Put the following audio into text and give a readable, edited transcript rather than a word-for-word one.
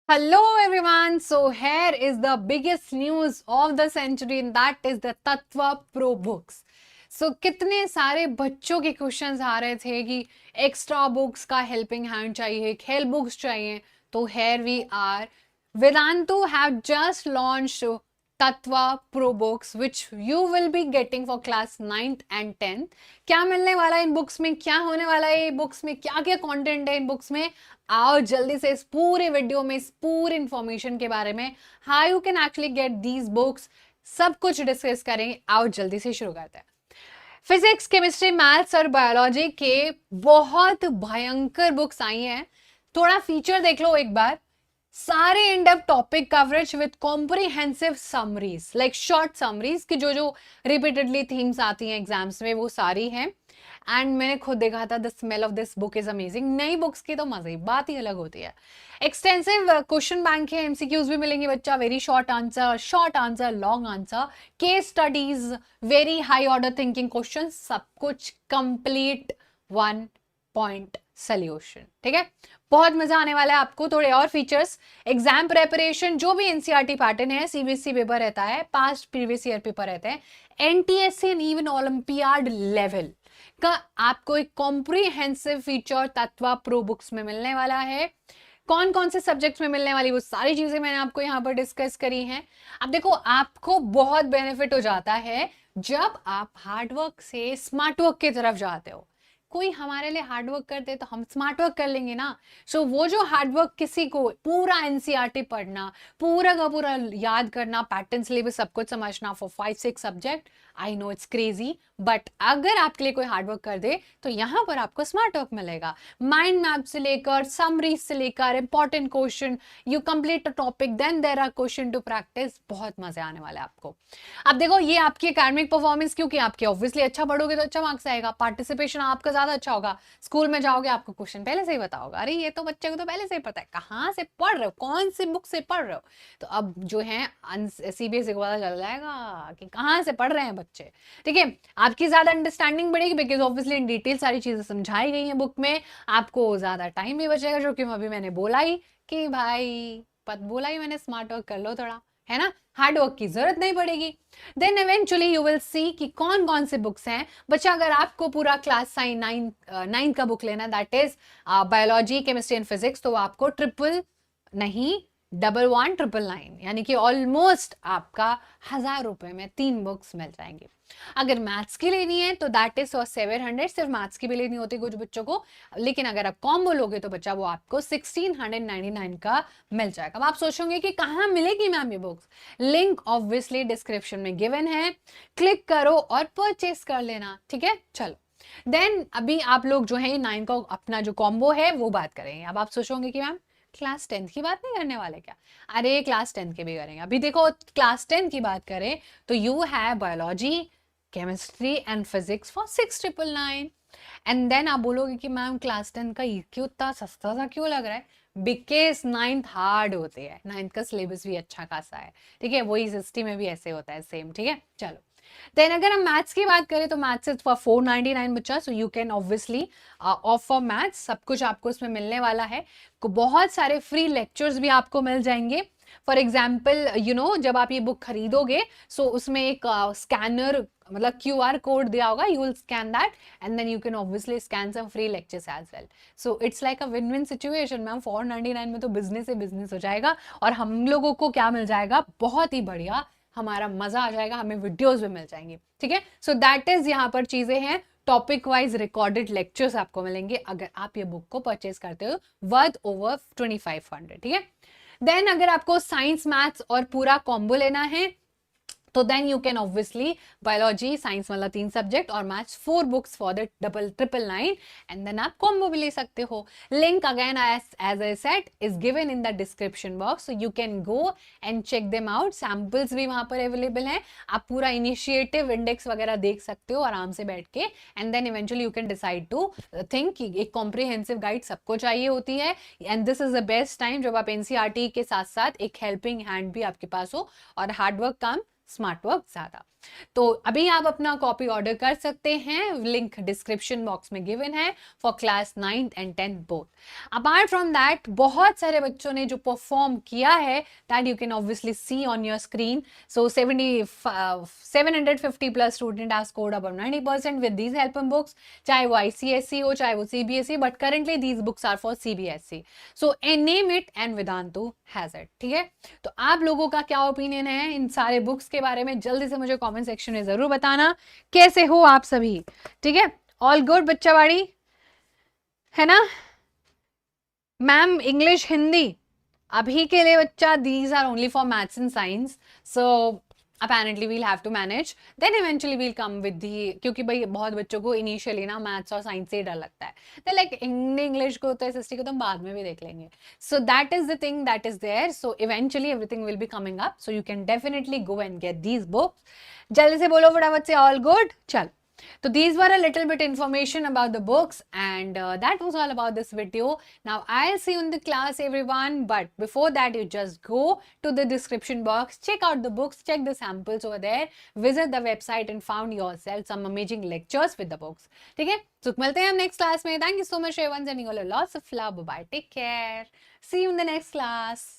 Hello everyone. So here is the biggest news of the century and that is the Tatva Pro books. So कितने सारे बच्चों के questions आ रहे थे कि एक्स्ट्रा बुक्स का हेल्पिंग हैंड चाहिए, खेल बुक्स चाहिए. तो here we are. Vedantu have just launched Tatva Pro books which you will be getting for class 9th and 10th. क्या मिलने वाला है इन बुक्स में, क्या होने वाला है बुक्स में, क्या क्या कंटेंट है इन बुक्स में, आओ जल्दी से इस पूरे वीडियो में इस पूरे इंफॉर्मेशन के बारे में, how you can actually get these books, सब कुछ डिस्कस करेंगे. आओ जल्दी से शुरू करते हैं. फिजिक्स, केमिस्ट्री, मैथ्स और बायोलॉजी के बहुत भयंकर बुक्स आई हैं. थोड़ा फीचर देख लो एक बार. सारे in depth topic coverage with comprehensive summaries, like short summaries की जो रिपीटेडली थीम्स आती हैं एग्जाम्स में वो सारी हैं. एंड मैंने खुद देखा था, the smell of this book is amazing. नई बुक्स की तो मजे ही बात ही अलग होती है. एक्सटेंसिव क्वेश्चन बैंक है, एमसीक्यूज भी मिलेंगे बच्चा, very short answer, long answer, case studies, very high order thinking question, सब कुछ कंप्लीट 1 पॉइंट सोल्यूशन. ठीक है, बहुत मजा आने वाला है आपको. थोड़े और फीचर्स, एग्जाम प्रेपरेशन, जो भी एनसीईआरटी पैटर्न है, सीबीएसई पेपर रहता है, पास्ट प्रीवियस ईयर पेपर रहते हैं, NTSC and even olympiad level का आपको एक कॉम्प्रिहेंसिव फीचर तत्वा प्रो बुक्स में मिलने वाला है. कौन कौन से सब्जेक्ट्स में मिलने वाली वो सारी चीजें मैंने आपको यहाँ पर डिस्कस करी हैं. अब देखो, आपको बहुत बेनिफिट हो जाता है जब आप हार्डवर्क से स्मार्ट वर्क की तरफ जाते हो. कोई हमारे लिए हार्डवर्क करते तो हम स्मार्ट वर्क कर लेंगे ना. सो वो जो हार्डवर्क, किसी को पूरा एनसीईआरटी पढ़ना, पूरा का पूरा याद करना, पैटर्न सिलेबस सब कुछ समझना for 5-6 subject, I know it's crazy, but अगर आपके लिए कोई हार्डवर्क कर दे तो यहाँ पर आपको स्मार्ट वर्क मिलेगा. माइंड मैप से लेकर समरीज से लेकर important question, you complete a topic then there are question to practice. बहुत मजे आने वाले आपको. अब देखो, ये आपकी एकेडमिक परफॉर्मेंस, क्योंकि आपके ऑब्वियसली अच्छा पढ़ोगे तो अच्छा मार्क्स आएगा, पार्टिसिपेशन आपका ज्यादा अच्छा होगा. स्कूल में जाओगे आपको क्वेश्चन पहले से ही पता होगा, अरे ये तो बच्चे को तो पहले से ही पता है, कहाँ से पढ़ रहे हो, कौन सी बुक से पढ़ रहे हो. तो अब जो है सीबीएसई को पता चल जाएगा कि कहाँ से पढ़ रहे हैं बच्चे. ठीक है, आपकी ज्यादा अंडरस्टैंडिंग बढ़ेगी बिकॉज ऑब्वियसली इन डिटेल सारी चीजें समझाई गई हैं बुक में. आपको ज्यादा टाइम भी बचेगा, जो कि अभी मैंने बोला ही कि भाई बोला ही मैंने, स्मार्ट वर्क कर लो थोड़ा, है ना, हार्ड वर्क की जरूरत नहीं पड़ेगी. Then eventually you will see कि कौन कौन से बुक्स हैं बच्चा. अगर आपको पूरा क्लास 9 का बुक लेना, that is biology, chemistry and physics, तो आपको 1199 यानी कि ऑलमोस्ट आपका 1000 रुपए में 3 बुक्स मिल जाएंगे. अगर मैथ्स की लेनी है तो दैट इज 700, सिर्फ मैथ्स की भी लेनी होती है कुछ बच्चों को. लेकिन अगर आप कॉम्बो लोगे तो बच्चा वो आपको 1699 का मिल जाएगा. अब आप सोचोगे कि कहाँ मिलेगी मैम ये बुक्स. लिंक ऑब्वियसली डिस्क्रिप्शन में गिवन है, क्लिक करो और परचेस कर लेना. ठीक है, चलो. देन अभी आप लोग जो है 9 का अपना जो कॉम्बो है वो बात करेंगे. अब आप सोचोगे कि मैम क्लास 10 की बात नहीं करने वाले क्या. अरे क्लास 10 की भी करेंगे. अभी देखो, क्लास 10 की बात करें तो you have biology, chemistry and physics for 6999. And then आप बोलोगे कि मैम क्लास 10 का क्यों इतना सस्ता सा क्यों लग रहा है. बिकॉज 9th हार्ड होती है, 9th का सिलेबस भी अच्छा खासा है. ठीक है, वही सिस्टम में भी ऐसे होता है सेम. ठीक है, चलो. देन अगर हम मैथ्स की बात करें तो मैथ्स इज फॉर 499 बच्चा. सो you can obviously offer maths, सब कुछ आपको इसमें मिलने वाला है. बहुत सारे फ्री लेक्चर्स भी आपको मिल जाएंगे. फॉर एग्जाम्पल यू नो, जब आप ये बुक खरीदोगे सो उसमें एक स्कैनर मतलब क्यूआर कोड दिया होगा, you will scan that and then you can obviously scan some free lectures as well. So it's like a win win situation ma'am. 499 में तो बिजनेस ही बिजनेस हो जाएगा और हम लोगों को क्या मिल जाएगा, बहुत ही बढ़िया, हमारा मजा आ जाएगा, हमें वीडियोस भी मिल जाएंगे. ठीक है, सो दैट इज यहाँ पर चीजें हैं. टॉपिक वाइज रिकॉर्डेड लेक्चर्स आपको मिलेंगे अगर आप ये बुक को परचेज करते हो, वर्थ ओवर 2500. ठीक है. देन अगर आपको साइंस, मैथ्स और पूरा कॉम्बो लेना है तो then you can obviously biology, science वाला 3 सब्जेक्ट और maths 4 books for the 999 and then आप कॉम्बो भी ले सकते हो. Link again as I said is given in the description box, so you can go and check them out. Samples भी वहां पर अवेलेबल हैं. आप पूरा इनिशिएटिव इंडेक्स वगैरह देख सकते हो आराम से बैठ के. And then eventually you can decide to think कि एक कॉम्प्रिहेंसिव गाइड सबको चाहिए होती है. And this is the best time जब आप एनसीईआरटी के साथ साथ एक हेल्पिंग हैंड भी आपके पास हो और हार्डवर्क काम स्मार्ट वर्क ज्यादा। तो अभी आप अपना कॉपी ऑर्डर कर सकते हैं, लिंक डिस्क्रिप्शन बॉक्स में गिवन है for class 9th and 10th both. Apart from that बहुत सारे बच्चों ने जो परफॉर्म किया है that you can obviously see on your screen. So 750 plus student have scored about 90% with these helping books, चाहे वो ICSE हो चाहे वो CBSE, but currently these books are for CBSE। So name it and Vedantu has it. ठीक है, तो आप लोगों का क्या ओपिनियन है इन सारे बुक्स के बारे में, जल्दी से मुझे कमेंट सेक्शन में जरूर बताना। कैसे हो आप सभी? ठीक है, ऑल गुड बच्चावाड़ी है ना? मैम इंग्लिश हिंदी अभी के लिए बच्चा, these are only for maths and science, so apparently we'll have to manage, then eventually we'll come with the, क्योंकि भाई बहुत बच्चों को इनिशियली ना मैथ्स और साइंस से ही डर लगता है, तो लाइक इंग्लिश को तो SST को तो हम बाद में भी देख लेंगे। So that is the thing that is there, so eventually everything will be coming up, so you can definitely go and get these books. जल्दी से बोलो फटाफट से ऑल गुड। चल, so these were a little bit information about the books, and that was all about this video. Now I'll see you in the class everyone, but before that you just go to the description box, check out the books, check the samples over there, visit the website and found yourself some amazing lectures with the books. ठीक है, so मिलते हैं हम next class में। Thank you so much everyone, sending all lots of love, bye bye, take care, see you in the next class.